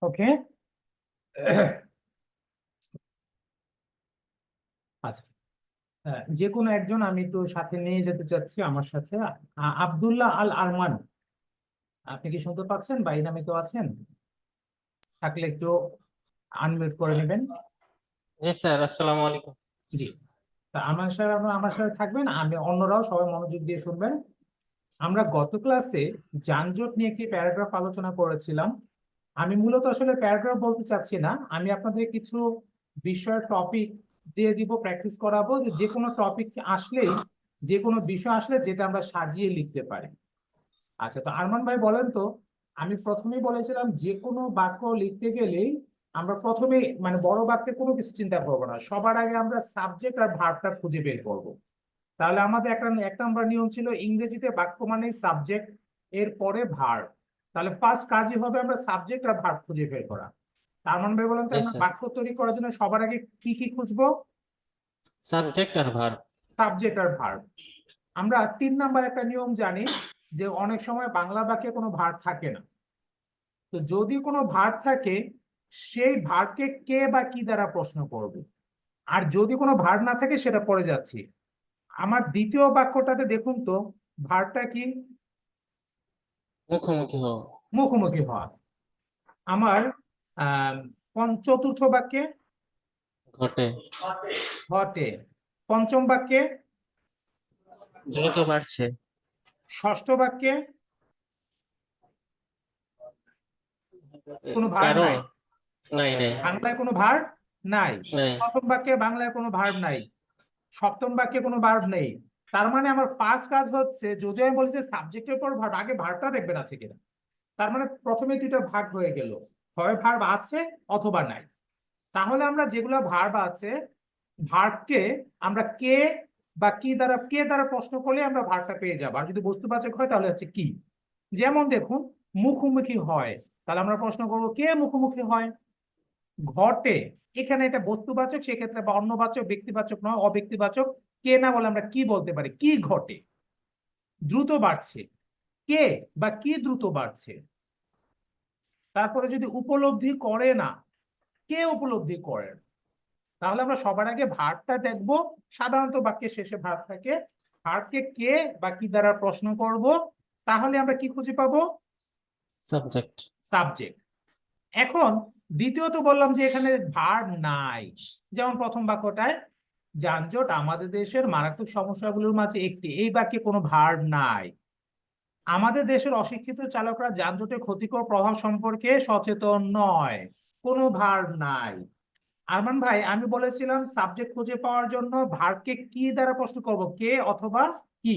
ওকে। আচ্ছা, যে কোনো একজন আমি একটু সাথে নিয়ে যেতে চাচ্ছি আমার সাথে। আব্দুল্লাহ আল আরমান, আপনি কি শুনতে পাচ্ছেন বা এই নামে কেউ আছেন? থাকলে একটু আনমিউট করে নেবেন। জি স্যার, আসসালামু আলাইকুম। জি, তা আমার সাথে থাকবেন, আমি অন্যরাও সবাই মনোযোগ দিয়ে শুনবেন। আমরা গত ক্লাসে যানজট নিয়ে একটি প্যারাগ্রাফ আলোচনা করেছিলাম। আমি মূলত আসলে প্যারাগ্রাফ বলতে চাচ্ছি না, আমি আপনাদের কিছু বিষয়ের টপিক দিয়ে দিব, প্র্যাকটিস করাবো যে যে কোনো টপিক আসলেই, যে কোনো বিষয় আসলে যেটা আমরা সাজিয়ে লিখতে পারি। আচ্ছা, তো আরমান ভাই বলেন তো, আমি প্রথমেই বলেছিলাম যে কোনো বাক্য লিখতে গেলেই আমরা প্রথমে মানে বড় বাক্যে কোনো কিছু চিন্তা করবো না, সবার আগে আমরা সাবজেক্ট আর ভার্বটা খুঁজে বের করব। তাহলে আমাদের এক নম্বর নিয়ম ছিল ইংরেজিতে বাক্য মানে সাবজেক্ট, এর পরে ভার্ব। তাহলে ফার্স্ট কাজই হবে আমরা সাবজেক্ট আর ভার্ব খুঁজে বের করা। তার মানে ভাই বলেন তো, জি আমরা স্যার, বাক্য তৈরি করার জন্য সবার আগে কি কি খুঁজবো? সাবজেক্ট আর ভার্ব। সাবজেক্ট আর ভার্ব। আমরা 3 নাম্বার একটা নিয়ম জানি যে অনেক সময় বাংলা বাক্যে কোনো ভার্ব থাকে না। তো যদি কোনো ভার্ব থাকে, সেই ভার্বকে কে বা কি দ্বারা প্রশ্ন করব। আর যদি কোনো ভার্ব না থাকে সেটা পড়ে যাচ্ছি। আমার দ্বিতীয় বাক্যটাতে দেখুন তো, ভার্বটা কি? মুখোমুখি হওয়া। মুখোমুখি হওয়া। আমার চতুর্থ বাক্যে ঘটে। ঘটে। পঞ্চম বাক্যে, দ্রুত বাড়ছে। ষষ্ঠ বাক্যে কোনো ভার্ব কারণ নাই, নাই নাই বাংলায় কোনো ভার্ব নাই। নাই। প্রথম বাক্যে বাংলায় কোনো ভার্ব নাই, সপ্তম বাক্যে কোনো ভার্ব নেই। তার মানে আমার ফার্স্ট কাজ হচ্ছে, যদিও আমি বলেছি সাবজেক্টের পর ভার্ব, আগে ভার্বটা দেখবেন আছে কিনা। তার মানে প্রথমে দুটো ভাগ হয়ে গেল, হয় ভার্ব আছে অথবা নাই। তাহলে আমরা যেগুলো ভার্ব আছে, ভার্বকে আমরা কে দ্বারা প্রশ্ন করলে আমরা ভার্বটা পেয়ে যাবো। আর যদি বস্তুবাচক হয় তাহলে হচ্ছে কি। যেমন দেখুন, মুখোমুখি হয়, তাহলে আমরা প্রশ্ন করবো কে মুখোমুখি হয়। ঘটে, এখানে এটা বস্তুবাচক, সেক্ষেত্রে বা অন্যবাচক, ব্যক্তিবাচক নয়, অব্যক্তিবাচক। কে না বলে আমরা কি বলতে পারি, কি ঘটে। দ্রুত বাড়ছে, কে বা কি দ্রুত বাড়ছে। তারপরে যদি উপলব্ধি করে না, কে উপলব্ধি করেন। তাহলে আমরা সবার আগে ভার্বটা দেখবো। সাধারণত বাক্যের শেষে ভার্ব থাকে। ভার্বকে কে বা কি দ্বারা প্রশ্ন করব, তাহলে আমরা কি খুঁজে পাবো? সাবজেক্ট। সাবজেক্ট। এখন দ্বিতীয়ত বললাম যে এখানে ভার্ব নাই। যেমন প্রথম বাক্যটায়, যানজট আমাদের দেশের মারাত্মক সমস্যাগুলোর মাঝে একটি, এই বাক্যে কোনো ভার্ব নাই। আমাদের দেশের অশিক্ষিত চালকরা যানজটের ক্ষতিকর প্রভাব সম্পর্কে সচেতন নয়, কোনো ভার্ব নাই। আরমান ভাই, আমি বলেছিলাম সাবজেক্ট খুঁজে পাওয়ার জন্য ভার্বকে কি দ্বারা প্রশ্ন করব, কে অথবা কি।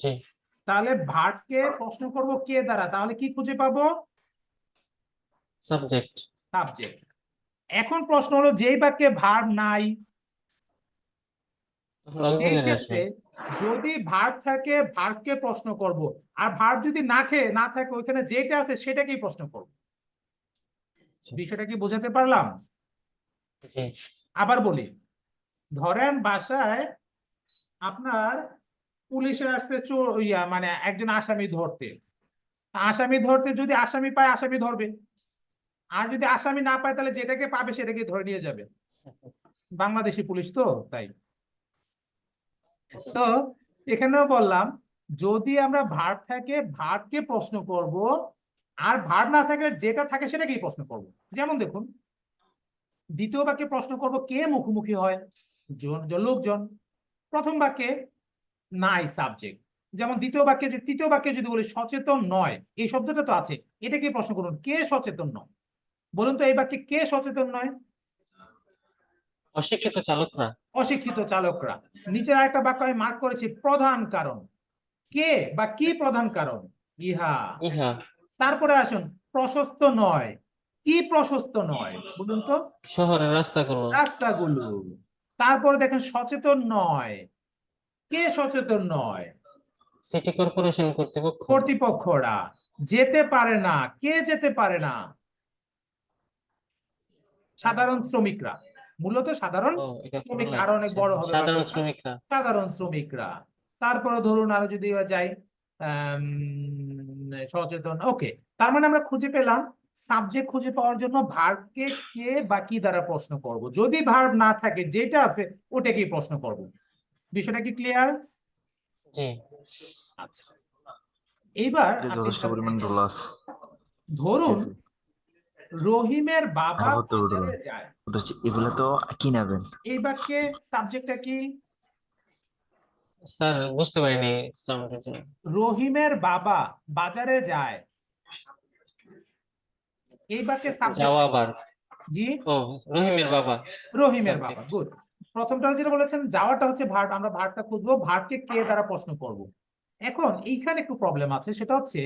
জি। তাহলে ভার্বকে প্রশ্ন করব কে দ্বারা, তাহলে কি খুঁজে পাবো? সাবজেক্ট। সাবজেক্ট। এখন প্রশ্ন হলো, যেই বাক্যে ভার্ব নাই, তখন সেই অক্সিলারি ক্ষেত্রে আসবে। যদি ভার্ব থাকে ভার্বকে প্রশ্ন করব। আর ভার্ব যদি না থাকে, ওইখানে যেটা আছে সেটাকেই প্রশ্ন করব। বিষয়টা কি বোঝাতে পারলাম? জি। আবার বলি, ধরেন বাসায় আপনার পুলিশে আসছে চোর, মানে একজন আসামি ধরতে। আসামি ধরতে যদি আসামি পায় আসামি ধরবে, আর যদি আসামি না পায় তাহলে যেটাকে পাবে সেটাকে ধরে নিয়ে যাবে। বাংলাদেশি পুলিশ তো, তাই। তো এখানেও বললাম, যদি আমরা ভার্ব থাকে ভার্বকে প্রশ্ন করব, আর ভার্ব না থাকলে যেটা থাকে সেটাকেই প্রশ্ন করব। যেমন দেখুন, দ্বিতীয় বাক্যে প্রশ্ন করব কে মুখোমুখি হয়, লোকজন। প্রথম বাক্যে নাই সাবজেক্ট। যেমন তৃতীয় বাক্যে যদি বলি সচেতন নয়, এই শব্দটা তো আছে, এটাকে প্রশ্ন করুন কে সচেতন নয়। বলুন তো এই বাক্যে কে সচেতন নয়? অশিক্ষিত চালকরা। অশিক্ষিত চালকরা। নিচের আরেকটা বাক্য আমি মার্ক করেছি, প্রধান কারণ। কে বা কি প্রধান কারণ? ইহা। ইহা। তারপরে আসুন, প্রশস্ত নয়, কি প্রশস্ত নয় বলুন তো? শহরের রাস্তাগুলো। রাস্তাগুলো। তারপরে দেখেন সচেতন নয়, কে সচেতন নয়? সিটি কর্পোরেশন কর্তৃপক্ষ। কর্তৃপক্ষরা। যেতে পারে না, কে যেতে পারে না? সাধারণ শ্রমিকরা। মূলত সাধারণ ও, এটা শ্রমিক, পড়লাম। আরো অনেক বড় হবে সাধারণ ব্যাপারটা। শ্রমিকরা। সাধারণ শ্রমিকরা। তারপরে ধরুন আরো যদি যাই, সচেতন। ওকে, তার মানে আমরা খুঁজে পেলাম সাবজেক্ট খুঁজে পাওয়ার জন্য ভার্বকে কে বা কি দ্বারা প্রশ্ন করব, যদি ভার্ব না থাকে যেটা আছে ওটাকেই প্রশ্ন করব। বিষয়টা কি ক্লিয়ার? জি আচ্ছা, এইবার এটা আপনি যথেষ্ট পরিমাণ ঢোল আছে। ধরুন রহিমের বাবা আর হতে উঠবে বাজারে যায়, এগুলো তো কি নেবেন? এই বাক্যে সাবজেক্টটা কি? স্যার বুঝতে পারিনি সামনে রহিমের বাবা বাজারে যায়, এই বাক্যে সাবজেক্ট যাওয়া আবার জি ও রহিমের বাবা রহিমের Subject. বাবা। গুড। প্রথমটা যেটা বলেছেন যাওয়াটা হচ্ছে ভার্ব, আমরা ভার্বটা খুঁজবো, ভার্বকে কে দ্বারা প্রশ্ন করব। এখন এইখানে একটু প্রবলেম আছে, সেটা হচ্ছে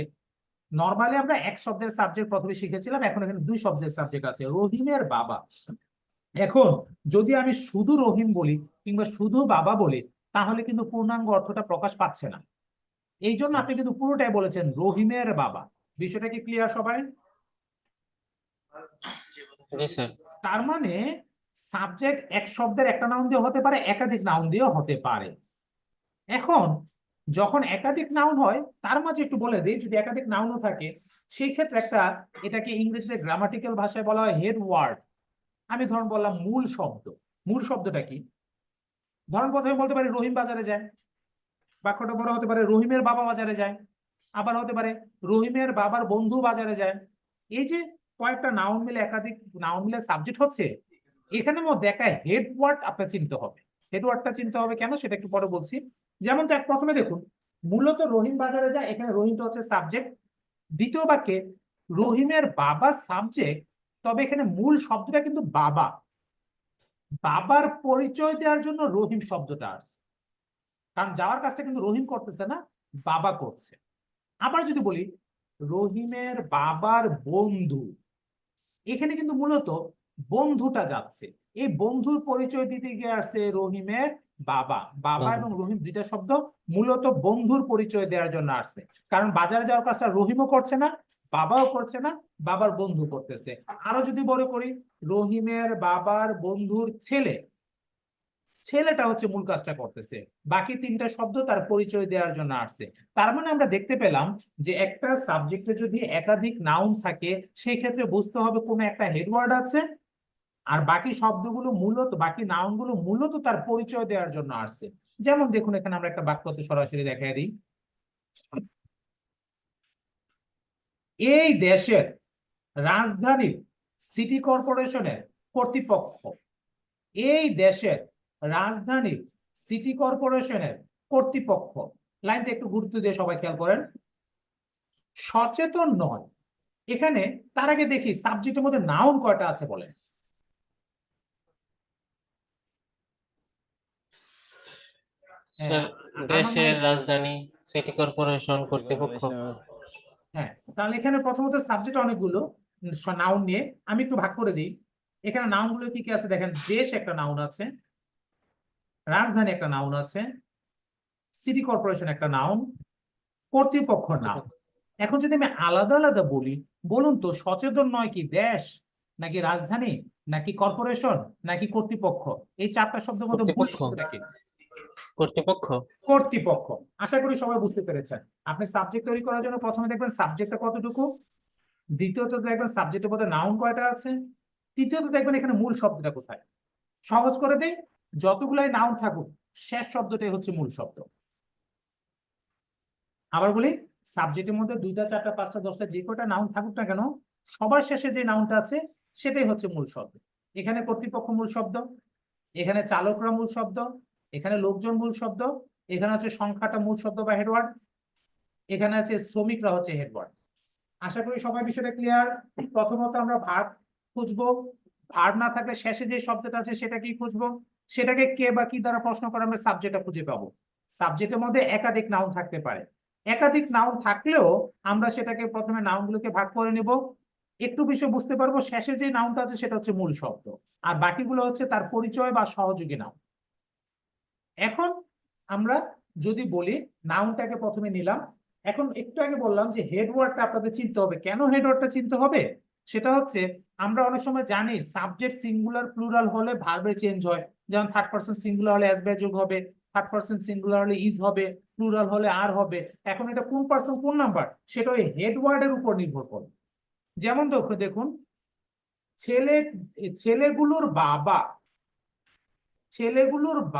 নরমালি আমরা এক শব্দের সাবজেক্ট প্রথমে শিখেছিলাম, এখন এখানে দুই শব্দের সাবজেক্ট আছে, রহিমের বাবা। এখন যদি আমি শুধু রহিম বলি কিংবা শুধু বাবা বলি তাহলে কিন্তু পূর্ণাঙ্গ অর্থটা প্রকাশ পাচ্ছে না। এই জন্য আপনি কিন্তু পুরোটাই বলেছেন রহিমের বাবা। বিষয়টা কি ক্লিয়ার সবাই? জি স্যার তার মানে সাবজেক্ট এক শব্দের একটা নাউন দিয়ে হতে পারে, একাধিক নাউন দিয়েও হতে পারে। এখন যখন একাধিক নাউন হয় তার মাঝে একটু বলে দিই, যদি একাধিক নাউনও থাকে সেই ক্ষেত্রে একটা, এটাকে ইংরেজিতে গ্রামাটিক্যাল ভাষায় বলা হয় হেড ওয়ার্ড। আমি ধরুন বললাম মূল শব্দ। মূল শব্দটা কি? ধরুন প্রথমে বলতে পারি রহিম বাজারে যায়, বাক্যটা বড় হতে পারে রহিমের বাবা বাজারে যায়, আবার হতে পারে রহিমের বাবার বন্ধু বাজারে যায়। এই যে কয়েকটা নাউন মিলে, একাধিক নাউন মিলে সাবজেক্ট হচ্ছে, এখানের মধ্যে একটা হেড ওয়ার্ড আপনার চিনতে হবে। হেড ওয়ার্ডটা চিনতে হবে কেন সেটা একটু পরে বলছি। যেমন তো প্রথমে দেখুন, মূলত রহিম বাজারে যায়, এখানে রহিমটা হচ্ছে সাবজেক্ট। দ্বিতীয় বাক্যে রহিমের বাবা সাবজেক্ট, তবে এখানে মূল শব্দটা কিন্তু বাবা। বাবার পরিচয় দেওয়ার জন্য রহিম শব্দটা আসছে, কারণ যাওয়ার কাজটা কিন্তু রহিম করতেছে না, বাবা করছে। আবার যদি বলি রহিমের বাবার বন্ধু, এখানে কিন্তু মূলত বন্ধুটা যাচ্ছে, এই বন্ধুর পরিচয় দিতে গিয়ে আসছে রহিমের বাবা। বাবা এবং রহিম দুইটা শব্দ মূলত বন্ধুর পরিচয় দেওয়ার জন্য আসছে, কারণ বাজারে যাওয়ার কাজটা রহিমও করছে না, বাবাও করছে না, বাবার বন্ধু করতেছে। আরো যদি বড় করি, রহিমের বাবার বন্ধুর ছেলে, ছেলেটা হচ্ছে মূল কাজটা করতেছে, বাকি তিনটা শব্দ তার পরিচয় দেওয়ার জন্য আসছে। তার মানে আমরা দেখতে পেলাম যে একটা সাবজেক্টে যদি একাধিক নাউন থাকে সেই ক্ষেত্রে বুঝতে হবে কোনো একটা হেডওয়ার্ড আছে, আর বাকি শব্দগুলো মূলত, বাকি নাউনগুলো মূলত তার পরিচয় দেওয়ার জন্য আসছে। যেমন দেখুন এখানে আমরা একটা বাক্যতে সরাসরি দেখাই দিই, এই দেশের রাজধানীর সিটি কর্পোরেশনের কর্তৃপক্ষ, এই দেশের রাজধানীর সিটি কর্পোরেশনের কর্তৃপক্ষ। লাইনটা একটু গুরুত্ব দিয়ে সবাই খেয়াল করেন, সচেতন নয়। এখানে তার আগে দেখি সাবজেক্টের মধ্যে নাউন কয়টা আছে বলেন। স্যার দেশের রাজধানী সিটি কর্পোরেশন কর্তৃপক্ষ হ্যাঁ, তাহলে এখানে প্রথমত সাবজেক্ট অনেকগুলো নাউন নিয়ে, আমি একটু ভাগ করে দিই। এখানে নাউন গুলো কি কি আছে দেখেন, দেশ একটা নাউন আছে, রাজধানী একটা নাউন আছে, সিটি কর্পোরেশন একটা নাউন, কর্তৃপক্ষ নাউন। এখন যদি আমি আলাদা আলাদা বলি, বলুন তো সচেতন নয় কি দেশ, নাকি রাজধানী, নাকি কর্পোরেশন, নাকি কর্তৃপক্ষ? এই চারটা শব্দের মধ্যে মূল কর্তৃপক্ষ শব্দটা কি? কর্তৃপক্ষ কর্তৃপক্ষ। আশা করি সবাই বুঝতে পেরেছেন। আপনি সাবজেক্ট তৈরি করার জন্য প্রথমে দেখবেন সাবজেক্টটা কতটুকু, দ্বিতীয়ত দেখবেন সাবজেক্টের মধ্যে নাউন কয়টা আছে, তৃতীয়ত দেখবেন এখানে মূল শব্দটা কোথায়। সহজ করে দেই, যতগুলাই নাউন থাকুক শেষ শব্দটাই হচ্ছে মূল শব্দ। আবার বলি, সাবজেক্টের মধ্যে 2টা 4টা 5টা 10টা যে কয়টা নাউন থাকুক না কেন, সবার শেষে যে নাউনটা আছে সেটাই হচ্ছে মূল শব্দ। এখানে কর্তৃপক্ষ মূল শব্দ, এখানে চালকরা মূল শব্দ, এখানে লোকজন মূল শব্দ, এখানে হচ্ছে সংখ্যাটা মূল শব্দ বা হেডওয়ার্ড, এখানে আছে শ্রমিকরা হচ্ছে হেডওয়ার্ড। আশা করি সবাই বিষয়টা ক্লিয়ার। প্রথমত আমরা ভার্ব খুঁজবো, ভার্ব না থাকলে শেষে যে শব্দটা আছে সেটা কি খুঁজবো, সেটাকে কে বা কি দ্বারা প্রশ্ন করে আমরা সাবজেক্টটা খুঁজে পাবো। সাবজেক্টের মধ্যে একাধিক নাউন থাকতে পারে, একাধিক নাউন থাকলেও আমরা সেটাকে প্রথমে নাউনগুলোকে ভাগ করে নিব, একটু বিষয় বুঝতে পারবো, শেষে যে নাউনটা আছে সেটা হচ্ছে মূল শব্দ, আর বাকিগুলো হচ্ছে তার পরিচয় বা সহযোগী নাউন। এখন আমরা যদি বলি নাউনটাকে প্রথমে নিলাম, এখন একটু আগে বললাম যে হেডওয়ার্ডটা আপনাদের চিনতে হবে। কেন হেডওয়ার্ডটা চিনতে হবে? সেটা হচ্ছে আমরা অনেক সময় জানি সাবজেক্ট সিঙ্গুলার প্লুরাল হলে ভার্বের চেঞ্জ হয়, যেমন থার্ড পারসন সিঙ্গুলার হলে এস বাই যোগ হবে, থার্ড পারসন সিঙ্গুলার হলে ইজ হবে, প্লুরাল হলে আর হবে। এখন এটা কোন পারসন কোন নাম্বার সেটা ওই হেডওয়ার্ডের উপর নির্ভর করে। যেমন দেখুন ছেলে ছেলেগুলোর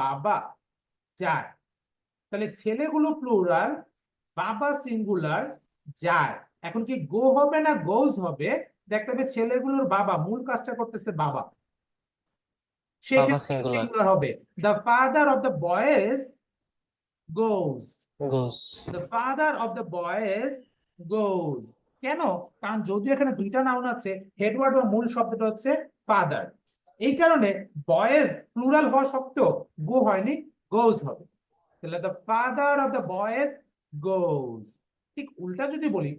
বাবা যায়, তাহলে ছেলেগুলো প্লুরাল, বাবা সিঙ্গুলার, যায়। এখন কি গো হবে না গোজ হবে? দেখতে হবে ছেলেগুলোর বাবা মূল কাজটা করতেছে বাবা, বাবা সেক্ষেত্রে সিঙ্গুলার, সিঙ্গুলার হবে। The father of the boys goes, goes, the father of the boys goes. কেন? কারণ যদিও এখানে দুইটা নাউন আছে, হেডওয়ার্ড বা মূল শব্দটা হচ্ছে ফাদার, এই কারণে বয়েজ প্লুরাল হওয়া সত্ত্বেও গো হয়নি, গোজ হবে। তাহলে the father of the boys goes. ঠিক উল্টা যদি বলি,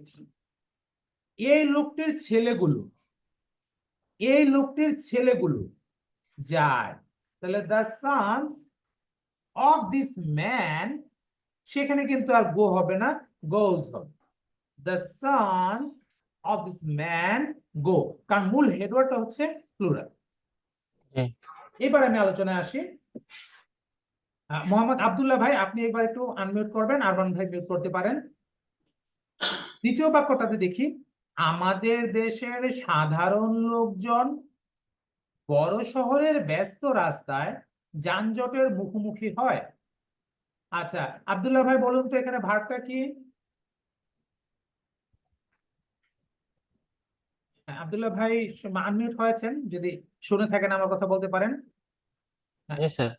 এই লোকটির ছেলেগুলো যায়, তাহলে the sons of this man, সেখানে কিন্তু আর গো হবে না, গোজ হবে। The sons of this man go, কারণ মূল হেডওয়ার্ডটা হচ্ছে প্লুরাল। জি এবার আমি আলোচনায় আসি। মোহাম্মদ আব্দুল্লাহ ভাই, আপনি এবার একটু আনমিউট করবেন, আরমান ভাই মিউট করতে পারেন। দ্বিতীয় বাক্যটাতে দেখি, আমাদের দেশের সাধারণ লোকজন বড় শহরের ব্যস্ত রাস্তায় যানজটের মুখোমুখি হয়। আচ্ছা, আব্দুল্লাহ ভাই বলুন তো এখানে ভার্বটা কি? হ্যাঁ, আব্দুল্লাহ ভাই আনমিউট হয়েছেন, যদি শুনে থাকেন আমার কথা বলতে পারেন। জি স্যার,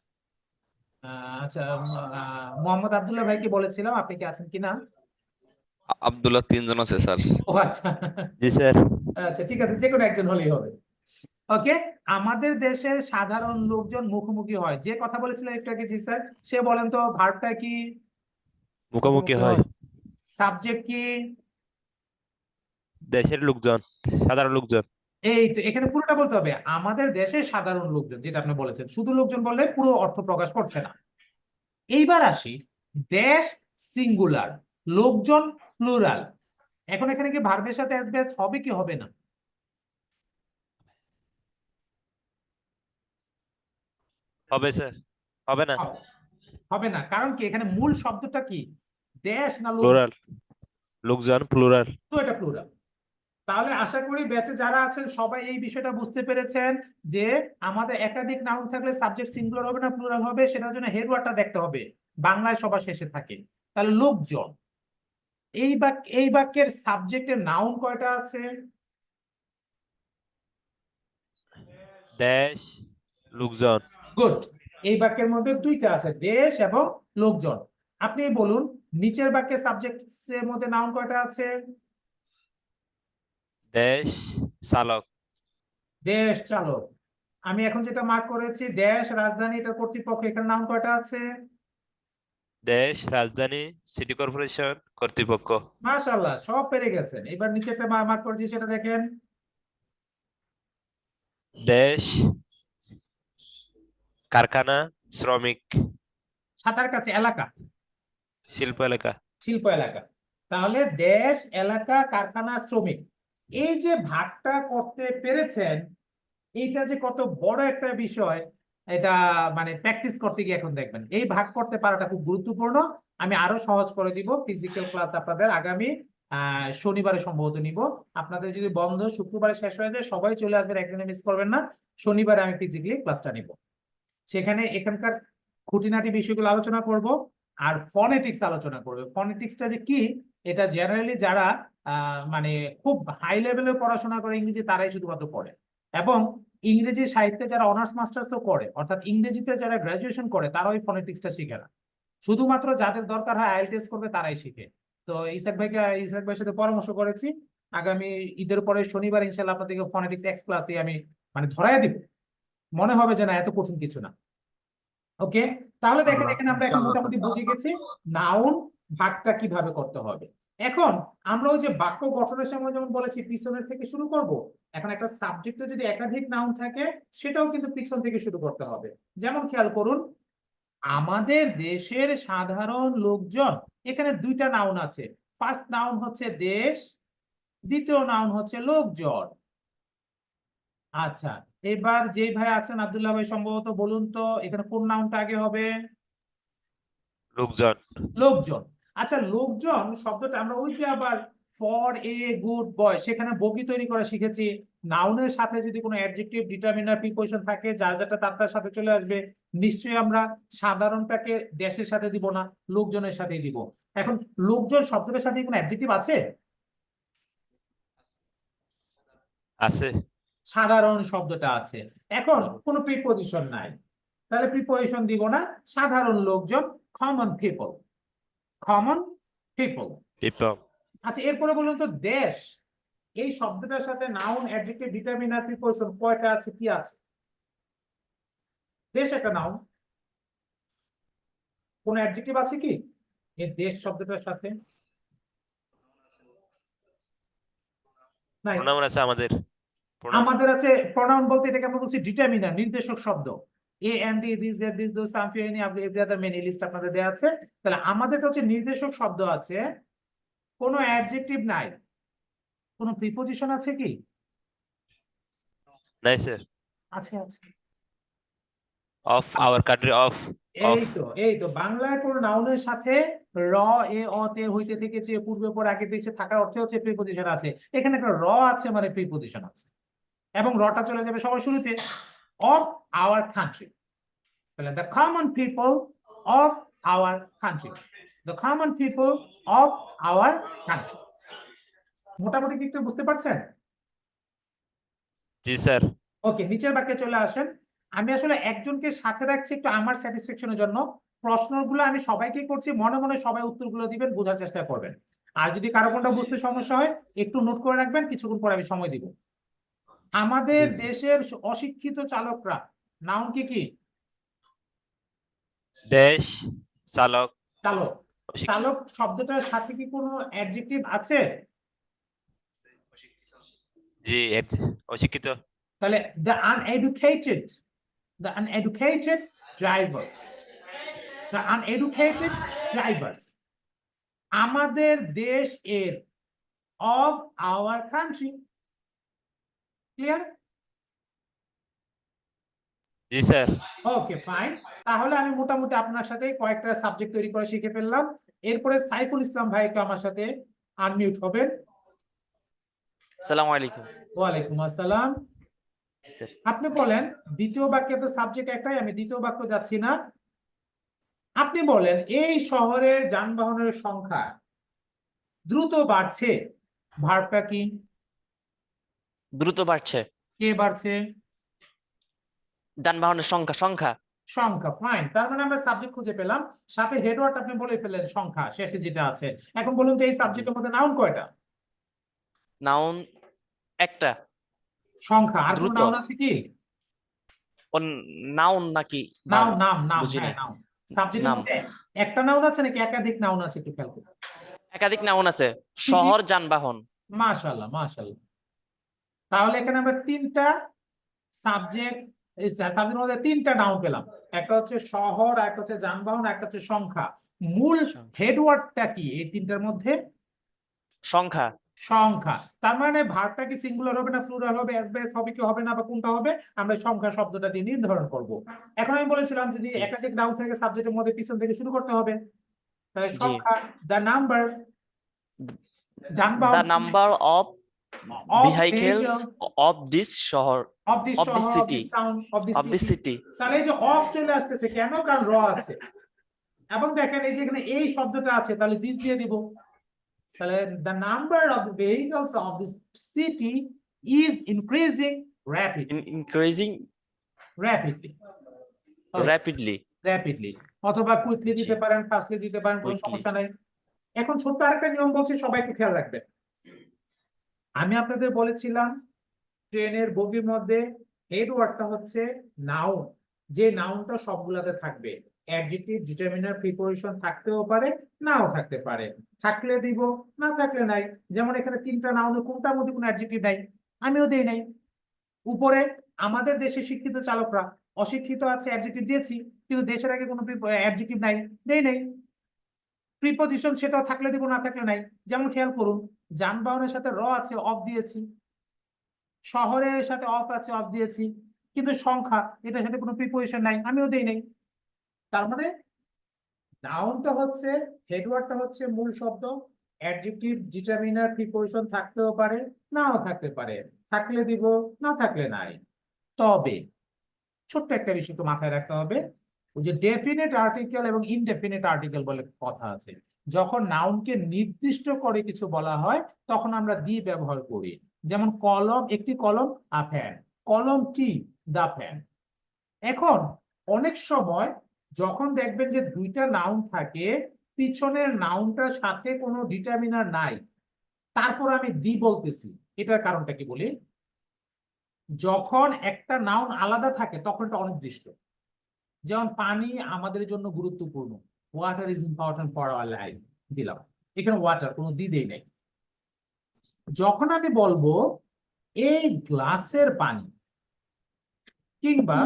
আচ্ছা, মোহাম্মদ আব্দুল্লাহ ভাইকে বলেছিলাম, আপনি কি আছেন কিনা? আব্দুল্লাহ তিনজন আছে স্যার। ও আচ্ছা, জি স্যার। আচ্ছা ঠিক আছে, যে কোনো একজন হলেই হবে। ওকে, আমাদের দেশের সাধারণ লোকজন মুখোমুখি হয়, যে কথা বলেছিলেন একটু আগে, জি স্যার, সে বলেন তো ভার্বটা কি? মুখোমুখি হয় সাবজেক্ট কি? দেশের লোকজন, সাধারণ লোকজন। এই তো, এখানে পুরোটা বলতে হবে, আমাদের দেশের সাধারণ লোকজন, যেটা আপনি বলেছেন। শুধু লোকজন বললে পুরো অর্থ প্রকাশ করছে না। এইবার আসি, দেশ সিঙ্গুলার, লোকজন প্লুরাল। এখন এখানে কি ভার্বের সাথে এস বেস হবে কি হবে না? হবে স্যার, হবে না। হবে না, কারণ কি এখানে মূল শব্দটা কি? দেশ না লোক? প্লুরাল, লোকজন প্লুরাল। তো এটা প্লুরাল। তাহলে আশা করি ব্যাচে যারা আছেন সবাই এই বিষয়টা বুঝতে পেরেছেন যে আমাদের একাধিক নাউন থাকলে সাবজেক্ট সিঙ্গুলার হবে না প্লুরাল হবে, সেটার জন্য হেডওয়ার্ডটা দেখতে হবে, বাংলায় সবার শেষে থাকে। তাহলে লোকজন, এই বাক্যের সাবজেক্টের নাউন কয়টা আছে? দেশ, লোকজন। গুড, এই বাক্যের মধ্যে দুইটা আছে, দেশ এবং লোকজন। আপনি বলুন নিচের বাক্যের সাবজেক্টের মধ্যে নাউন কয়টা আছে? দেশ, চালক। দেশ চালক। আমি এখন যেটা মার্ক করেছি, দেশ রাজধানী, এটা কর্তৃপক্ষ, এখানে নাউন কয়টা আছে? দেশ, রাজধানী, সিটি কর্পোরেশন, কর্তৃপক্ষ। মাশাআল্লাহ, সব পেরে গেছেন। এবার নিচেরটা মার্ক করেছি, সেটা দেখেন। দেশ, কারখানা, শ্রমিক, সাঁতার কাছে এলাকা, শিল্প এলাকা। শিল্প এলাকা। তাহলে দেশ, এলাকা, কারখানা, শ্রমিক, এই যে ভাগটা করতে পেরেছেন, এইটা যে কত বড় একটা বিষয়, এটা মানে প্র্যাকটিস করতে গিয়ে এখন দেখবেন এই ভাগ করতে পারাটা খুব গুরুত্বপূর্ণ। আমি আরো সহজ করে দিব, ফিজিক্যাল ক্লাস আপনাদের আগামী শনিবারে সম্ভবত নিব। আপনাদের যদি বন্ধ শুক্রবারে শেষ হয়ে যায়, সবাই চলে আসবেন, একদিনে মিস করবেন না। শনিবারে আমি ফিজিক্যালি ক্লাসটা নিব, সেখানে এখানকার খুঁটিনাটি বিষয়গুলো আলোচনা করব, আর ফনেটিক্স আলোচনা করবে। ফনেটিক্সটা যে কি, এটা জেনারেলি যারা মানে খুব হাই লেভেলে পড়াশোনা করে ইংরেজি, তারাই শুধুমাত্র পড়ে। এবং ইংরেজি সাহিত্যে যারা অনার্স মাস্টার্সও করে, অর্থাৎ ইংরেজিতে যারা গ্রাজুয়েশন করে, তারা ওই ফনেটিক্সটা শিখে না। শুধুমাত্র যাদের দরকার হয় আইএলটিএস করবে, তারাই শিখে। তো ইসাক ভাইয়ের সাথে পরামর্শ করেছি, আগামী ঈদের পরে শনিবার ইনশাল্লাহ আপনাদেরকে ফনেটিক্স এক্স ক্লাসে আমি মানে ধরাইয়া দিব, মনে হবে যে না এত কঠিন কিছু না। ওকে, তাহলে দেখেন এখানে আমরা এখন মোটামুটি বুঝে গেছি নাউন ভাগটা কিভাবে করতে হবে। এখন আমরা ওই যে বাক্য গঠনের সময় যেমন বলেছি পিছনের থেকে শুরু করব, এখন একটা সাবজেক্টে যদি একাধিক নাউন থাকে, সেটাও কিন্তু পিছন থেকে শুরু করতে হবে। যেমন খেয়াল করুন, আমাদের দেশের সাধারণ লোকজন, এখানে দুইটা নাউন আছে। ফার্স্ট নাউন হচ্ছে দেশ, দ্বিতীয় নাউন হচ্ছে লোকজন। আচ্ছা, এবার যে ভাই আছেন আব্দুল্লাহ ভাই, সম্ভবত বলুন তো এখানে কোন নাউনটা আগে হবে? লোকজন। লোকজন। আচ্ছা, লোকজন শব্দটা আমরা ওই যে আবার ফর এ গুড বয়, সেখানে বগি তৈরি করা শিখেছি। নাউনের সাথে যদি কোনো অ্যাডজেক্টিভ, ডিটারমিনার, প্রিপোজিশন থাকে, যার যারটা তার সাথে চলে আসবে। নিশ্চয়ই আমরা সাধারণটাকে দেশের সাথে দিব না, লোকজনের সাথে দিব। এখন লোকজন শব্দটার সাথে কোনো অ্যাডজেক্টিভ আছে? আছে। সাধারণ শব্দটা আছে। এখন কোনো প্রিপোজিশন নাই, তাহলে প্রিপোজিশন দিব না। সাধারণ লোকজন, common people, common people. People. আচ্ছা, এরপরে বলুন তো, দেশ এই শব্দটার সাথে নাউন, অ্যাডজেক্টিভ, ডিটারমিনার, প্রিপোজিশন কয়টা আছে, কি আছে? দেশ একটা নাউন, কোন অ্যাডজেক্টিভ আছে কি এই দেশ শব্দটার সাথে? নাই। প্রোনাউন আছে আমাদের। প্রোনাউন। আমাদের আছে প্রনাউন বলতে এটাকে আমরা বলছি ডিটারমিনার, নির্দেশক শব্দ। A and the, this that, this those, something, any, every other, many, list আপনাদের দেয়া আছে। তাহলে আমাদেরটা হচ্ছে নির্দেশক শব্দ আছে, কোনো অ্যাডজেক্টিভ নাই। কোনো প্রিপোজিশন আছে কি? নাই স্যার। আছে, আছে। Of our country, of. এই তো বাংলায় কোন নাউনের সাথে র, এ, অ, তে, হইতে, থেকে, চেয়ে, পূর্বে, পর, আগে, পিছে থাকার অর্থে হচ্ছে প্রিপোজিশন আছে। এখানে একটা র আছে মানে প্রিপোজিশন আছে, এবং রটা চলে যাবে সবার শুরুতে, অফ আওয়ার কান্ট্রি। তাহলে the common people of our country, the common people of our country. মোটামুটি কি একটু বুঝতে পারছেন? জি স্যার। ওকে, নিচের বাক্যে চলে আসেন। আমি আসলে একজনকে সাথে রাখছি একটু আমার স্যাটিসফ্যাকশনের জন্য। প্রশ্নগুলো আমি সবাইকে করছি, মনে মনে সবাই উত্তরগুলো দিবেন, বোঝার চেষ্টা করবেন। আর যদি কারো কোনটা বুঝতে সমস্যা হয় একটু নোট করে রাখবেন, কিছুক্ষণ পরে আমি সময় দিব। আমাদের দেশের অশিক্ষিত চালকরা, নাউন কি কি? দেশ, চালক। চালক। চালক শব্দটার সাথে কি কোনো অ্যাডজেক্টিভ আছে? জি, অশিক্ষিত। তাহলে the uneducated, the uneducated drivers, the uneducated drivers. আমাদের দেশ এর, অফ আওয়ার কান্ট্রি। ক্লিয়ার? জি স্যার। Okay, fine. তাহলে আমি মোটামুটি আপনার সাথে কয়েকটা সাবজেক্ট তৈরি করা শিখে ফেললাম। এরপরে সাইফুল ইসলাম ভাই একটু আমার সাথে আনমিউট হবেন। আসসালামু আলাইকুম। ওয়ালাইকুম আসসালাম। স্যার, আপনি বলেন, দ্বিতীয় বাক্যে তো সাবজেক্ট একটাই, আমি দ্বিতীয় বাক্য যাচ্ছি না। আপনি বলেন, এই শহরের যানবাহনের সংখ্যা দ্রুত বাড়ছে, ভার্বটা কি? দ্রুত বাড়ছে। কে বাড়ছে? যানবাহনের সংখ্যা সংখ্যা সংখ্যা। ফাইন, তার মানে আমরা সাবজেক্ট খুঁজে পেলাম, সাথে হেডওয়ার্ড আপনি বলে ফেললেন সংখ্যা, শেষে যেটা আছে। এখন বলুন তো, এই সাবজেক্টের মধ্যে নাউন কয়টা? নাউন একটা। সংখ্যা। আর কোন দ্রুত। নাউন আছে কি? নাউন নাকি নাম, verb? নাম, নাম, বুঝি হ্যাঁ নাই। নাম। সাবজেক্টের নাম। মধ্যে একটা নাউন আছে নাকি একাধিক নাউন আছে, একটু খেয়াল করুন। একাধিক নাউন আছে। কি কি? শহর, যানবাহন। মাশাআল্লাহ, মাশাআল্লাহ। তাহলে এখানে আমরা তিনটা সাবজেক্ট, এই সাবজেক্টের মধ্যে তিনটা নাউন পেলাম। একটা হচ্ছে শহর, একটা হচ্ছে যানবাহন, একটা হচ্ছে সংখ্যা। মূল হেডওয়ার্ডটা কি এই তিনটার মধ্যে? সংখ্যা। সংখ্যা। তার মানে ভার্বটা কি সিঙ্গুলার হবে না প্লুরাল হবে, অ্যাসবেস হবে কি হবে না, বা কোনটা হবে, আমরা সংখ্যা শব্দটা দিয়ে নির্ধারণ করব। এখন আমি বলেছিলাম যদি জি। একাধিক নাউন থেকে সাবজেক্টের মধ্যে পিছন থেকে শুরু করতে হবে। তাহলে জি। সংখ্যা, দ্য নাম্বার, দ্য যানবাহন, number of of vehicles vehicles, of this শহর, of this of this শহর, of city, this town, of this of this city। city। তাহলে এই যে অফ চলে আসতেছে কেন? কারণ র আছে। এবং দেখেন এই যে এখানে এই শব্দটা আছে, তাহলে দিস দিয়ে দিব। তাহলে the number of the vehicles of this city is increasing rapidly, Increasing rapidly, rapidly। rapidly। অথবা কুইকলি দিতে জি। পারেন, ফাস্টলি দিতে পারেন, কোনো Quickly। সমস্যা নাই। এখন ছোট্ট আরেকটা নিয়ম বলছি, সবাই একটু খেয়াল রাখবেন। আমি আপনাদের বলেছিলাম ট্রেনের বগির মধ্যে হেডওয়ার্ডটা হচ্ছে নাউন, যে নাউনটা সবগুলাতে থাকবে। অ্যাডজেক্টিভ, ডিটারমিনার, প্রিপোজিশন থাকতেও পারে, নাও থাকতে পারে। থাকলে দিব, না থাকলে নাই। যেমন এখানে তিনটা নাউন, কোনটার মধ্যে কোনো অ্যাডজেক্টিভ নাই, আমিও দেই নাই। উপরে আমাদের দেশে শিক্ষিত চালকরা, অশিক্ষিত আছে, অ্যাডজেক্টিভ দিয়েছি, কিন্তু দেশের আগে কোনো অ্যাডজেক্টিভ নাই, দেই নাই। প্রিপোজিশন সেটাও থাকলে দিব, না থাকলে নাই। যেমন খেয়াল করুন, যানবাহনের সাথে র আছে, অফ দিয়েছি। শহরের সাথে অফ আছে, অফ দিয়েছি। কিন্তু সংখ্যা, এটার সাথে কোনো প্রিপোজিশন নাই, আমিও দেই নাই। তার মানে নাউনটা হচ্ছে, হেডওয়ার্ডটা হচ্ছে মূল শব্দ, অ্যাডজেক্টিভ ডিটারমিনার প্রিপোজিশন থাকতেও পারে, নাও থাকতে পারে, থাকলে দিব, না থাকলে নাই। তবে ছোট্ট একটা বিষয় তো মাথায় রাখতে হবে, ওই যে ডেফিনিট আর্টিকেল এবং ইনডেফিনিট আর্টিকেল বলে কথা আছে। যখন নাউনকে নির্দিষ্ট করে কিছু বলা হয় তখন আমরা দি ব্যবহার করি। যেমন কলম, একটি কলম, আ ফ্যান, কলমটি, দা ফ্যান। এখন অনেক সময় যখন দেখবেন যে দুইটা নাউন থাকে, পিছনের নাউনটার সাথে কোনো ডিটারমিনার নাই, তারপর আমি দি বলতেছি, এটার কারণটা কি বলি? যখন একটা নাউন আলাদা থাকে তখন এটা অনির্দিষ্ট। যেমন পানি আমাদের জন্য গুরুত্বপূর্ণ, water is important for our life, দিলাম, এখানে ওয়াটার, কোনো দি দেই নাই। যখন আমি বলবো এই গ্লাসের পানি কিংবা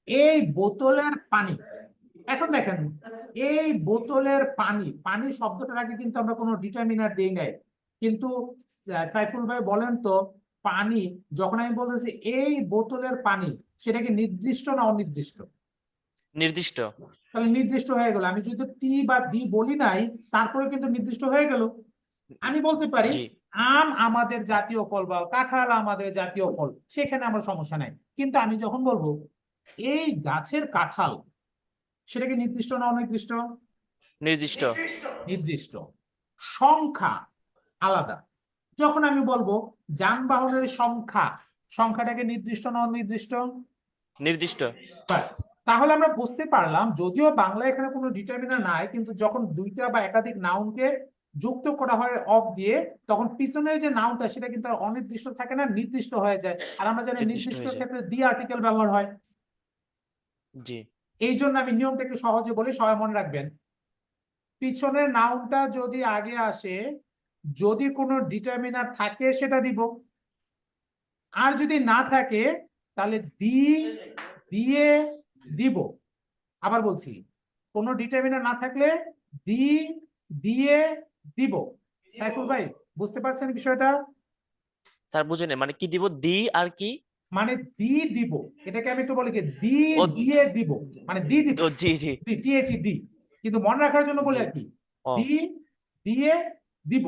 এই বোতলের পানি, এখন দেখেন এই বোতলের পানি, পানি শব্দটার আগে কিন্তু আমরা কোনো ডিটারমিনার দেই নাই, কিন্তু সাইফুল ভাই বলেন তো, পানি যখন আমি বলতেছি এই বোতলের পানি, সেটা কি নির্দিষ্ট না অনির্দিষ্ট? নির্দিষ্ট। তাহলে নির্দিষ্ট হয়ে গেল। আমি যদি টি বা দি বলি নাই, তারপরে কিন্তু নির্দিষ্ট হয়ে গেল। আমি বলতে পারি জি আম আমাদের জাতীয় ফল বা কাঁঠাল আমাদের জাতীয় ফল, সেখানে আমার সমস্যা নাই। কিন্তু আমি যখন বলবো এই গাছের কাঁঠাল, সেটা কি নির্দিষ্ট না অনির্দিষ্ট? নির্দিষ্ট। নির্দিষ্ট। সংখ্যা আলাদা। যখন আমি বলবো যানবাহনের সংখ্যা, সংখ্যাটাকে নির্দিষ্ট না অনির্দিষ্ট? নির্দিষ্ট। ব্যাস। তাহলে আমরা বুঝতে পারলাম, যদিও বাংলা এখানে কোনো ডিটারমিনার নাই, কিন্তু যখন দুইটা বা একাধিক নাউনকে যুক্ত করা হয় অফ দিয়ে, তখন পিছনের যে নাউনটা সেটা কিন্তু আর অনির্দিষ্ট থাকে না, নির্দিষ্ট হয়ে যায়। আর আমরা জানি নির্দিষ্ট নির্দিষ্ট হয়ে যায়। ক্ষেত্রে দি আর্টিকেল ব্যবহার হয়। জি এই জন্য আমি নিয়মটা একটু সহজে বলি, সবাই মনে রাখবেন। পিছনের নাউনটা যদি আগে আসে, যদি কোনো ডিটারমিনার থাকে সেটা দিব, আর যদি না থাকে তাহলে দিয়ে দিব। আবার বলছি, কোনো ডিটারমিনার না থাকলে দিয়ে দিব। সাইফুল ভাই বুঝতে পারছেন বিষয়টা? স্যার বুঝে নেই, মানে কি দিব? দি আর কি? মানে দিব, এটাকে আমি একটু বলি কি ও দিয়ে দিব, মানে দিব, ও জি জি টিএচই দি, কিন্তু মনে রাখার জন্য বলি জি। আর কি, ও দিয়ে দিব।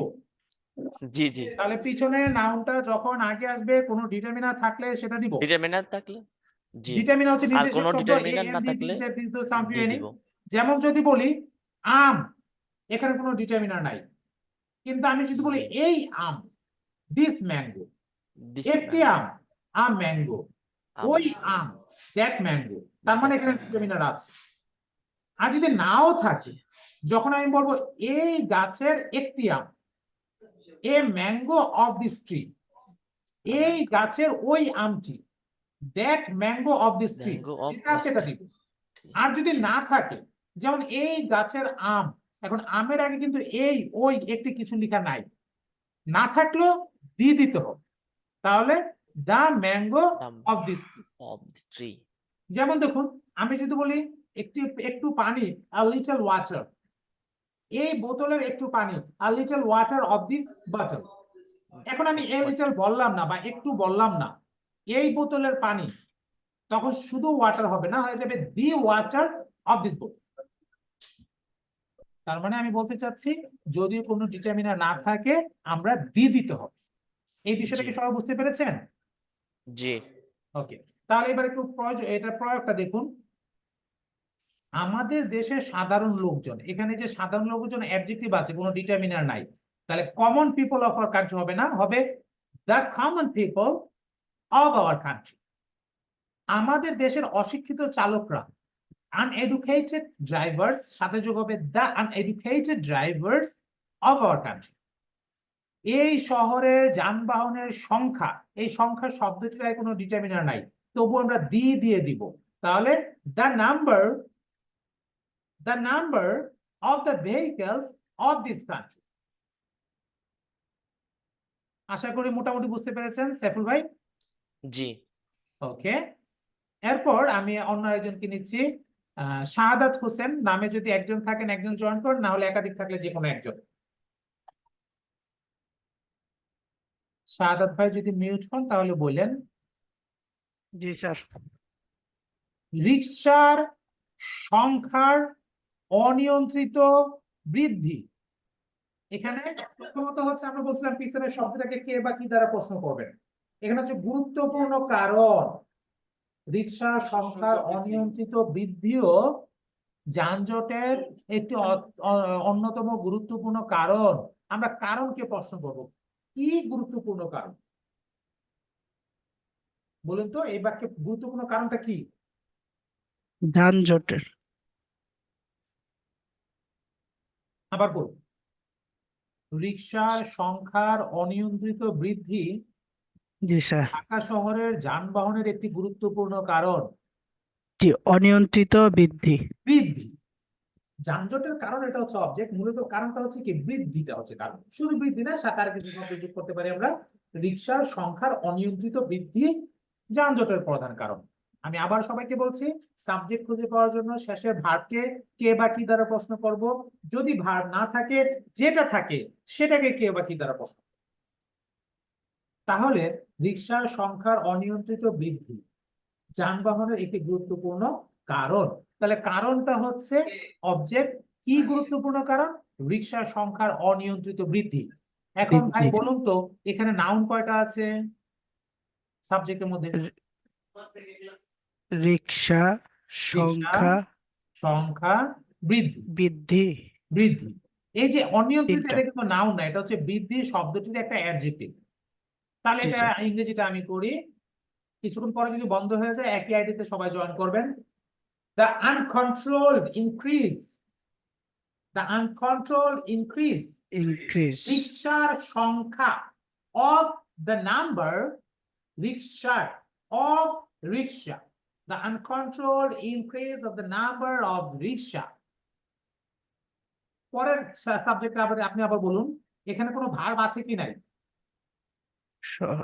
জি জি। তাহলে পিছনে নাউনটা যখন আগে আসবে কোনো ডিটারমিনার থাকলে সেটা দিব। ডিটারমিনার থাকলে জি, ডিটারমিনার হচ্ছে আর নির্দেশক কোনো শব্দ, ডিটারমিনার না থাকলে দি দিব। যেমন যদি বলি আম, এখানে কোনো ডিটারমিনার নাই, কিন্তু আমি যদি বলি জি এই আম, দিস ম্যাঙ্গো, দিস একটি আম, ম্যাঙ্গো, আম ওই আম, দ্যাট ম্যাঙ্গো, তার মানে that এখানে mango। ডিটারমিনার আছে। আর যদি নাও থাকে, যখন আমি বলবো এই গাছের একটি আম, a mango of this tree, এই গাছের ওই আমটি, that mango of this tree, mango of এটা দিস সেটা দিব। আর যদি না থাকে, যেমন এই গাছের আম, এখন আমের আগে কিন্তু এই ওই একটি কিছু লেখা নাই, না থাকলেও দিয়ে দিতে হবে, তাহলে the mango of this tree. Of this tree. যেমন দেখুন, আমি যদি বলি একটু পানি, আ লিটল ওয়াটার, এই বোতলের একটু পানি, a little water of this bottle. এখন আমি এ লিটল বললাম না বা একটু বললাম না, এই বোতলের পানি, তখন শুধু ওয়াটার হবে না, হয়ে যাবে দি ওয়াটার অফ দিস বোতল। তার মানে আমি বলতে চাচ্ছি, যদি কোনো ডিটারমিনার না থাকে আমরা দিতে হবে। এই বিষয়টা কি সবাই বুঝতে পেরেছেন? জি ওকে, তাহলে এবার একটু এটা প্রয়োগটা দেখুন। আমাদের দেশের সাধারণ লোকজন, এখানে যে সাধারণ লোকজন অ্যাডজেক্টিভ আছে, কোনো ডিটারমিনার নাই, তাহলে common people of our country হবে না, হবে the common people of our country. আমাদের দেশের অশিক্ষিত চালকরা, uneducated drivers, সাথে যোগ হবে the uneducated drivers of our country। এই শহরের যানবাহনের সংখ্যা, এই সংখ্যা শব্দটির কোনো ডিটারমিনার নাই, তবু আমরা দিয়ে দিব, তাহলে the number of the vehicles of this country। আশা করি মোটামুটি বুঝতে পেরেছেন সাইফুল ভাই? জি। ওকে, এরপর আমি অন্য একজনকে নিচ্ছি, শাহাদাত হোসেন নামে যদি একজন থাকেন একজন জয়েন করেন, না হলে একাধিক থাকলে যে কোনো একজন। শাহাদাত ভাই যদি মিউট হন তাহলে বললেন। জি স্যার। রিকশার সংখ্যার অনিয়ন্ত্রিত বৃদ্ধি এখানে প্রথমত হচ্ছে আমরা বলছিলাম পিছনের শব্দটাকে কে বা কি দ্বারা প্রশ্ন করবেন। এখানে হচ্ছে গুরুত্বপূর্ণ কারণ রিকশার সংখ্যার অনিয়ন্ত্রিত বৃদ্ধিও যানজটের একটি অন্যতম গুরুত্বপূর্ণ কারণ। আমরা কারণকে প্রশ্ন করব, কি গুরুত্বপূর্ণ কারণ বলুন তো, এই বাক্যে গুরুত্বপূর্ণ কারণটা কি? যানজটের। আবার বলুন, রিকশার সংখ্যার অনিয়ন্ত্রিত বৃদ্ধি জি স্যার। ঢাকা শহরের যানবাহনের একটি গুরুত্বপূর্ণ কারণ। জি, অনিয়ন্ত্রিত বৃদ্ধি। বৃদ্ধি, যানজটের কারণ এটা হচ্ছে অবজেক্ট, মূলত কারণটা হচ্ছে কি বৃদ্ধিটা হচ্ছে কারণ। শুধু বৃদ্ধি না, সাথে আর কিছু শব্দ যোগ করতে পারি আমরা। রিকশার সংখ্যার অনিয়ন্ত্রিত বৃদ্ধি যানজটের প্রধান কারণ। আমি আবার সবাইকে বলছি, সাবজেক্ট খুঁজে পাওয়ার জন্য শেষের ভার্বকে কে বা কি দ্বারা প্রশ্ন করব। যদি ভার্ব না থাকে, যেটা থাকে সেটাকে কে বা কি দ্বারা প্রশ্ন। তাহলে রিকশার সংখ্যার অনিয়ন্ত্রিত বৃদ্ধি যানবাহনের একটি গুরুত্বপূর্ণ কারণ। তাহলে কারণটা হচ্ছে অবজেক্ট, কি গুরুত্বপূর্ণ কারণ? রিকশার সংখ্যার অনিয়ন্ত্রিত বৃদ্ধি। এখন ভাই বৃদ্ধি। বলুন তো, এখানে নাউন কয়টা আছে সাবজেক্টের মধ্যে? রিকশা সংখ্যা সংখ্যা বৃদ্ধি, বৃদ্ধি। বৃদ্ধি। এই যে অনিয়ন্ত্রিত, তিনটা। এটা কিন্তু নাউন না, এটা হচ্ছে বৃদ্ধি শব্দটির একটা অ্যাডজেক্টিভ। তাহলে জি এটা স্যার। ইংরেজিটা আমি করি, কিছুক্ষণ পরে যদি বন্ধ হয়ে যায় একই আইডিতে সবাই জয়েন করবেন। The uncontrolled increase, the uncontrolled increase increase. রিকশার সংখ্যা of the number rickshaw of rickshaw, the uncontrolled increase of the number of rickshaw। পরের সাবজেক্টে আবার আপনি আবার বলুন, এখানে কোনো ভার্ব আছে কি নাই?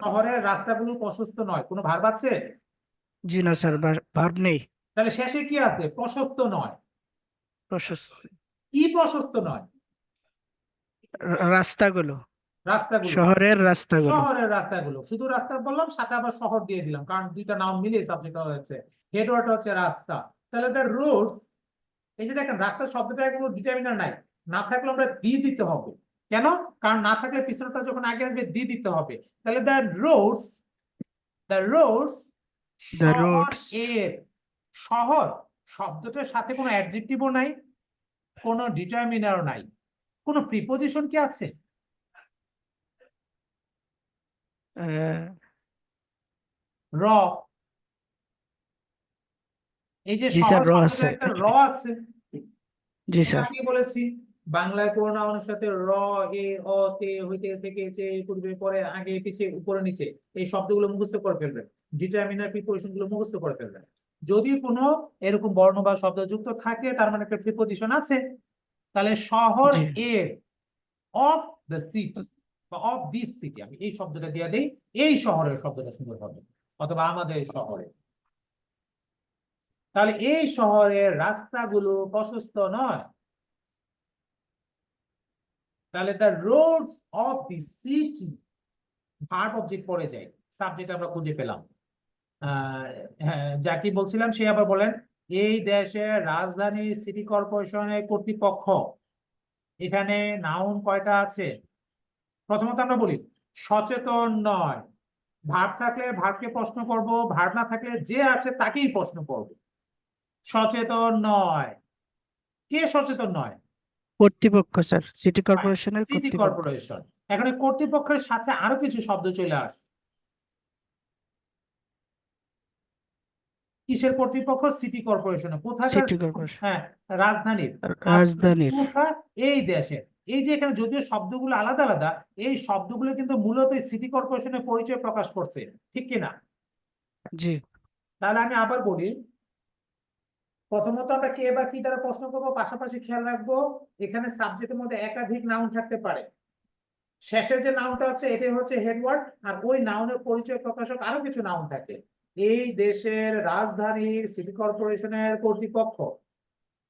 শহরের রাস্তাগুলো প্রশস্ত নয়, কোনো ভার্ব আছে? জি না স্যার, ভার্ব নেই। তাহলে শেষে কি আছে? প্রশস্ত নয়। প্রশস্ত। কি প্রশস্ত নয়? রাস্তাগুলো, রাস্তাগুলো। শহরের রাস্তাগুলো। শহরের রাস্তাগুলো, শুধু রাস্তা বললাম, সাথে আবার শহর দিয়ে দিলাম, কারণ দুইটা নাউন মিলিয়ে সাবজেক্ট হয়েছে। হেডওয়ার্ড হচ্ছে রাস্তা। তাহলে দ্য রোডস, এই যে দেখেন রাস্তার শব্দটা কোনো ডিটারমিনার নাই, না থাকলে আমরা দি দিতে হবে। কেন? কারণ না থাকলে পিছনটা যখন আগে আসবে দি দিতে হবে। তাহলে the roads, the roads the শহর রোডস। এর, শহর শব্দটার সাথে কোনো অ্যাডজেক্টিভও নাই, কোনো ডিটারমিনারও নাই, কোনো প্রিপোজিশন কি আছে? র, এই যে জি শহর স্যার, র শব্দটার আছে। একটা র আছে। জি আমি স্যার। আগে বলেছি, বাংলায় কোনো নাউনের সাথে র, এ, অ, তে, হইতে, থেকে, চে, পূর্বে, পরে, আগে, পিছে, উপরে, নিচে, এই শব্দগুলো মুখস্থ করে ফেলবেন। ডিটারমিনার প্রিপোজিশন গুলো মুখস্থ করে ফেলবেন। যদি কোনো এরকম বর্ণ বা শব্দ যুক্ত থাকে, তার মানে একটা প্রিপোজিশন আছে। তাহলে শহর জি। এর, অফ দ্য সিটি বা অফ দিস সিটি, আমি এই শব্দটা দিয়ে দেই, এই শহরের শব্দটা সুন্দর হবে, অথবা আমাদের শহরে। তাহলে এই শহরের রাস্তাগুলো প্রশস্ত নয়। তাহলে the roads of the city, verb object পড়ে যায়, সাবজেক্ট আমরা খুঁজে পেলাম। হ্যাঁ, যা কি বলছিলাম সে আবার বলেন। এই দেশের রাজধানীর সিটি কর্পোরেশনের কর্তৃপক্ষ, এখানে নাউন কয়টা আছে? প্রথমত আমরা বলি সচেতন নয়। ভার্ব থাকলে ভার্বকে প্রশ্ন করব, ভার্ব না থাকলে যে আছে তাকেই প্রশ্ন করব। সচেতন নয়, কে সচেতন নয়? কর্তৃপক্ষ স্যার, সিটি কর্পোরেশনের সিটি কর্তৃপক্ষ। কর্পোরেশন। এখানে কর্তৃপক্ষের সাথে আরো কিছু শব্দ চলে আসছে। কিসের কর্তৃপক্ষ? সিটি কর্পোরেশনের। কোথাকার? City corporation. হ্যাঁ, রাজধানীর। রাজধানীর। কোথা? এই দেশের। এই যে এখানে যদিও শব্দগুলো আলাদা আলাদা, এই শব্দগুলো কিন্তু মূলত সিটি কর্পোরেশনের পরিচয় প্রকাশ করছে, ঠিক কিনা? জি। তাহলে আমি আবার বলি, প্রথমত আমরা কে বা কি দ্বারা প্রশ্ন করবো, পাশাপাশি খেয়াল রাখবো এখানে সাবজেক্টের মধ্যে একাধিক নাউন থাকতে পারে। শেষের যে নাউনটা হচ্ছে এটাই হচ্ছে হেডওয়ার্ড, আর ওই নাউনের পরিচয় প্রকাশক আরো কিছু নাউন থাকে। এই দেশের রাজধানীর সিটি কর্পোরেশনের কর্তৃপক্ষ,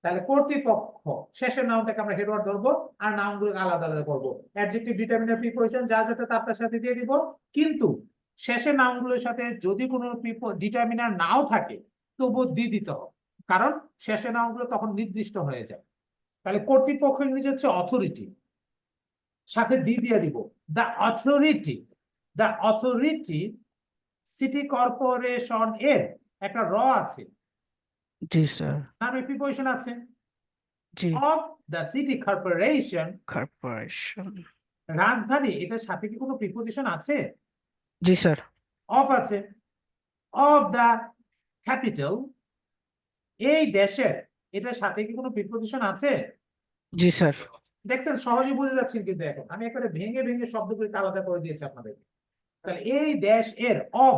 তাহলে কর্তৃপক্ষ শেষের নাউনটাকে আমরা হেডওয়ার্ড ধরবো, আর নাউনগুলো আলাদা আলাদা করবো। অ্যাডজেক্টিভ, ডিটারমিনার, প্রিপোজিশন যা যেটা তার সাথে দিয়ে দিব। কিন্তু শেষের নাউনগুলোর সাথে যদি কোনো ডিটারমিনার নাও থাকে, তবুও দি দিতে হবে, কারণ শেষের নাউনগুলো তখন নির্দিষ্ট হয়ে যায়। তাহলে কর্তৃপক্ষ ইংরেজি হচ্ছে অথরিটি। সাথে দি দিয়ে দিব। দ্য অথরিটি সিটি কর্পোরেশন এর একটা র আছে, জি স্যার, নাম প্রিপোজিশন আছে। জি, of the city corporation, corporation, রাজধানী, এটার সাথে কি কোনো প্রিপোজিশন আছে? জি স্যার, অফ আছে। অফ দ্য ক্যাপিটাল, এই দেশের, এটার সাথে কি কোনো প্রিপোজিশন আছে? জি স্যার, দেখছেন সহজে বুঝে যাচ্ছেন, কিন্তু এখন আমি একেবারে ভেঙে ভেঙে শব্দগুলি আলাদা করে দিয়েছি আপনাদের। তাহলে এই দেশ এর, অফ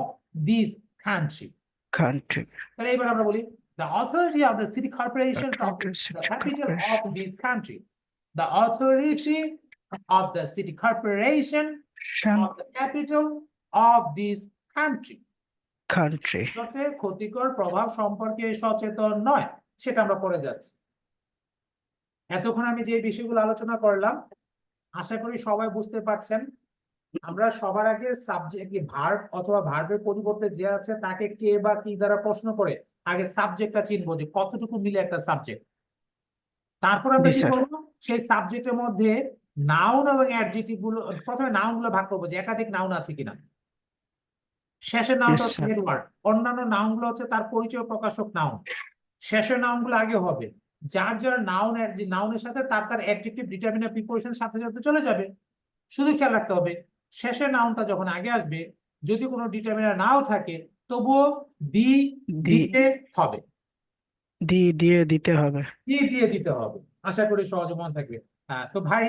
দিস কান্ট্রি। কান্ট্রি, তাহলে এবার আমরা বলি the authority of the city corporation of Authority the of city capital of corporation. this country. The authority of the city corporation of the capital of this country. Country, যাতে ক্ষতিকর প্রভাব সম্পর্কে সচেতন নয়, সেটা আমরা পড়ে যাচ্ছি। এতক্ষণ আমি যে বিষয়গুলো আলোচনা করলাম, আশা করি সবাই বুঝতে পারছেন। আমরা সবার আগে সাবজেক্ট ভার্ব অথবা ভার্বের পরিবর্তে যে আছে তাকে কে বা কি দ্বারা প্রশ্ন করে আগে সাবজেক্টটা চিনবো যে কতটুকু মিলে একটা সাবজেক্ট। তারপর আমরা জি, কি স্যার। করবো, সেই সাবজেক্টের মধ্যে নাউন এবং অ্যাডজেক্টিভ গুলো, প্রথমে নাউন গুলো ভাগ করবো যে একাধিক নাউন আছে কিনা। শেষের নাউনটা Yes, হচ্ছে sir. হেড ওয়ার্ড, অন্যান্য নাউন গুলো হচ্ছে তার পরিচয় প্রকাশক নাউন। শেষের নাউন গুলো আগে হবে, যার যার নাউনের সাথে তার তার অ্যাডজেক্টিভ ডিটারমিনার প্রিপোজিশন সাথে সাথে চলে যাবে। শুধু খেয়াল রাখতে হবে শেষের নাউনটা যখন আগে আসবে, যদি কোনো ডিটারমিনার নাও থাকে তবুও দি দিতে হবে, দিয়ে দিতে হবে। দিয়ে দিতে হবে। আশা করি সহজে মনে থাকবে। তো ভাই,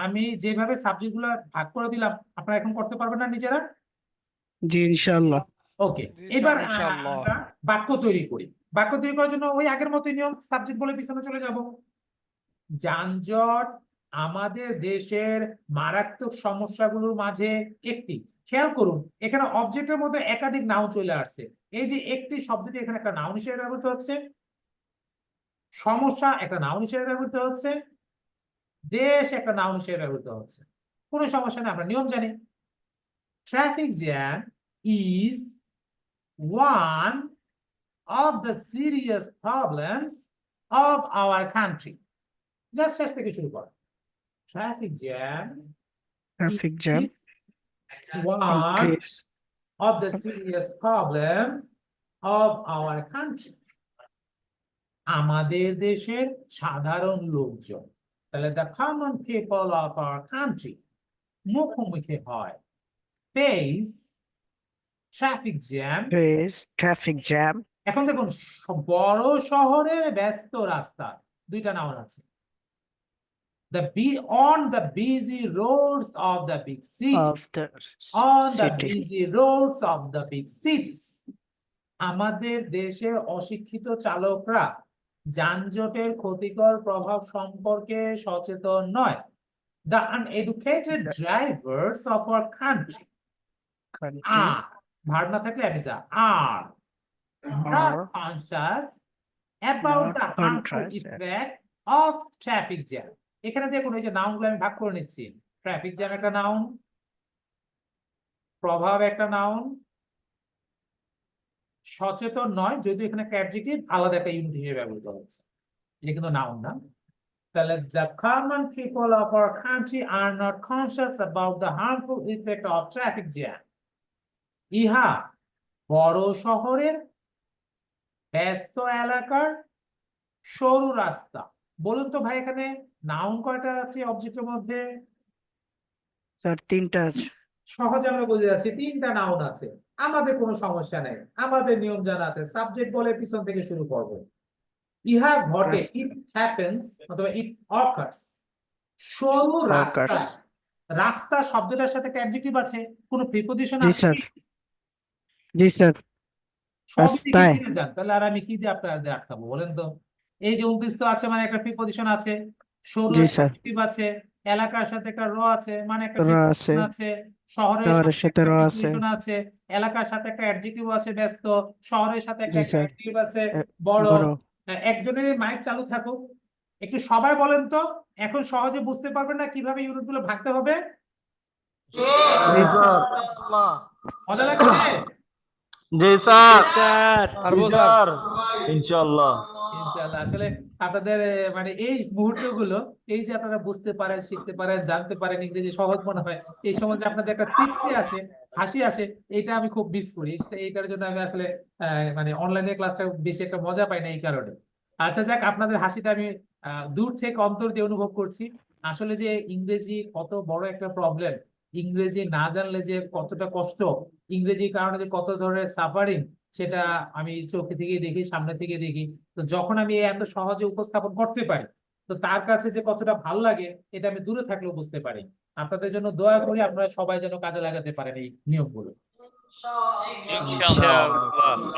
আমি যেভাবে সাবজেক্ট গুলো ভাগ করে দিলাম, আপনারা এখন করতে পারবেন না নিজেরা? জি, ইনশাআল্লাহ। ওকে, এবার আমরা বাক্য তৈরি করি। বাক্য তৈরি করার জন্য ওই আগের মতোই নিয়ম, সাবজেক্ট বলে পিছনে চলে যাব। যানজট আমাদের দেশের মারাত্মক সমস্যাগুলোর মাঝে একটি। খেয়াল করুন, এখানে অবজেক্টের মধ্যে একাধিক নাউন চলে আসছে। এই যে একটি শব্দটি এখানে একটা নাউন হিসেবে ব্যবহৃত হচ্ছে, সমস্যা একটা নাউন হিসেবে ব্যবহৃত হচ্ছে, দেশ একটা নাউন হিসেবে ব্যবহৃত হচ্ছে। কোনো সমস্যা নেই, আমরা নিয়ম জানি। Traffic jam is one of the serious problems of our country. Just শেষ থেকে শুরু কর। Traffic jam traffic jam is one increase of the serious problems of our country. আমাদের দেশের সাধারণ লোকজন, তাহলে the common people of our country মুখোমুখি হয়, face traffic jam। face traffic jam, এখন দেখুন, বড় শহরের ব্যস্ত রাস্তা, দুইটা নাউন আছে। On the busy roads of the big city, of the on the city, busy roads of the big cities. আমাদের দেশের অশিক্ষিত চালকরা যানজটের ক্ষতিকর প্রভাব সম্পর্কে সচেতন নয়। The uneducated drivers of our country country are, verb না থাকলে অ্যাবিজা, are not are conscious about not the harmful conscious effect of traffic jam. এখানে দেখুন, এই যে নাউন গুলো আমি ভাগ করে নিচ্ছি। ট্রাফিক জ্যাম একটা নাউন, প্রভাব একটা নাউন, সচেতন নয় যদিও এখানে একটা অ্যাডজেক্টিভ আলাদা একটা ইউনিট হিসেবে ব্যবহৃত হচ্ছে, এটা কিন্তু নাউন না। তাহলে the common people of our country are not conscious about the harmful effect of traffic jam. ইহা বড় শহরের ব্যস্ত এলাকার সরু রাস্তা। বলুন তো ভাই, এখানে নাউন কয়টা আছে অবজেক্টের মধ্যে? স্যার তিনটা আছে। সহজে আমরা বুঝে যাচ্ছি, তিনটা নাউন আছে। আমাদের কোনো সমস্যা নেই, আমাদের নিয়ম জানা আছে। সাবজেক্ট বলে পিছন থেকে শুরু করব। ইহা ঘটে, রাস্তা। ইট হ্যাপেন্স অথবা ইট অকার্স। সরু রাস্তা, Occurs. রাস্তা শব্দটার সাথে একটা অ্যাডজেক্টিভ আছে, কোনো প্রিপোজিশন জি আছে? স্যার, জি স্যার, সবই রাস্তায়। লিখে যান, তাহলে আর আমি কি দিয়ে আপনাদের আটকাবো বলেন তো? এই যে 29 তো আছে, মানে একটা প্রিপোজিশন আছে, সরু জি একটা স্যার, অ্যাডজেক্টিভ আছে, এলাকার সাথে একটা র আছে মানে একটা র প্রিপোজিশন আছে, আছে, শহরের শহরের সাথে সাথে একটা র আছে। প্রিপোজিশন আছে, এলাকার সাথে একটা অ্যাডজেক্টিভ আছে ব্যস্ত, শহরের সাথে একটা জি স্যার, অ্যাডজেক্টিভ আছে এ, বড়। বড়। একজনের মাইক চালু থাকুক, একটু সবাই বলেন তো, এখন সহজে বুঝতে পারবেন না কিভাবে ইউনিট গুলো ভাগতে হবে? জি স্যার, মজা লাগছে? জি স্যার, স্যার জি স্যার, ইনশাআল্লাহ। ইনশাআল্লাহ। মাশাআল্লাহ আসলে আপনাদের মানে এই মুহূর্তগুলো এই যে আপনারা বুঝতে পারেন শিখতে পারেন জানতে পারেন ইংরেজি সহজ মনে হয় এই সময় যে আপনাদের একটা তৃপ্তি আসে হাসি আসে এটা আমি খুব মিস করি এইটার জন্য আমি আসলে মানে অনলাইনে ক্লাসটা বেশি একটা মজা পাই না এই কারণে আচ্ছা যাক আপনাদের হাসিটা আমি দূর থেকে অন্তর দিয়ে অনুভব করছি আসলে যে ইংরেজি কত বড় একটা প্রবলেম ইংরেজি না জানলে যে কতটা কষ্ট ইংরেজির কারণে যে কত ধরনের সাফারিং সেটা আমি চোখে থেকে দেখি সামনে থেকে দেখি তো যখন আমি এত সহজে উপস্থাপন করতে পারি তো তার কাছে যে কতটা ভালো লাগে এটা আমি দূরে থাকলেও বুঝতে পারি আপনাদের জন্য দোয়া করি আপনারা সবাই যেন কাজে লাগাতে পারেন এই নিয়মগুলো ইনশাআল্লাহ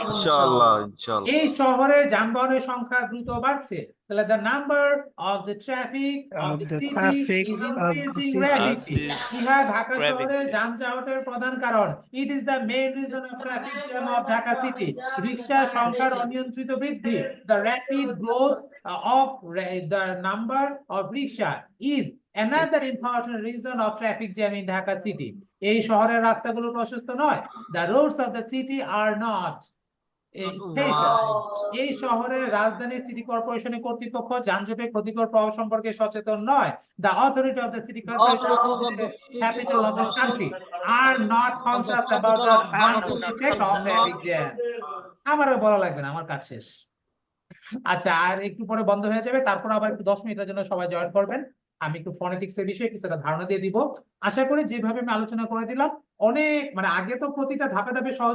ইনশাআল্লাহ ইনশাআল্লাহ এই শহরের যানবাহনের সংখ্যা দ্রুত বাড়ছে তাহলে the number of the traffic of the city traffic is of the increasing city rapidly is ইহা ঢাকা traffic শহরের jam. যানজটের প্রধান কারণ it is the main reason of traffic jam of Dhaka city রিকশার সংখ্যার অনিয়ন্ত্রিত বৃদ্ধি the rapid growth of the number of rickshaw is another important reason of traffic jam in Dhaka city এই শহরের রাস্তাগুলো প্রশস্ত নয় the roads of the city are not এই শহরের রাজধানীর সিটি কর্পোরেশনের কর্তৃপক্ষ যানজটের ক্ষতিকর প্রভাব সম্পর্কে সচেতন নয় the authority of the city corporation capital of this country are not conscious about the harmful effect of traffic jam আমারও বলা লাগবে না আমার কাজ শেষ আচ্ছা আর একটু পরে বন্ধ হয়ে যাবে তারপর আবার একটু 10 মিনিটের জন্য সবাই জয়েন করবেন আমি একটু ফনেটিক্স এর বিষয়ে কিছুটা ধারণা দিয়ে দিব আশা করি যেভাবে আমি আলোচনা করে দিলাম অনেক মানে আগে তো প্রতিটা ধাপে ধাপে সহজ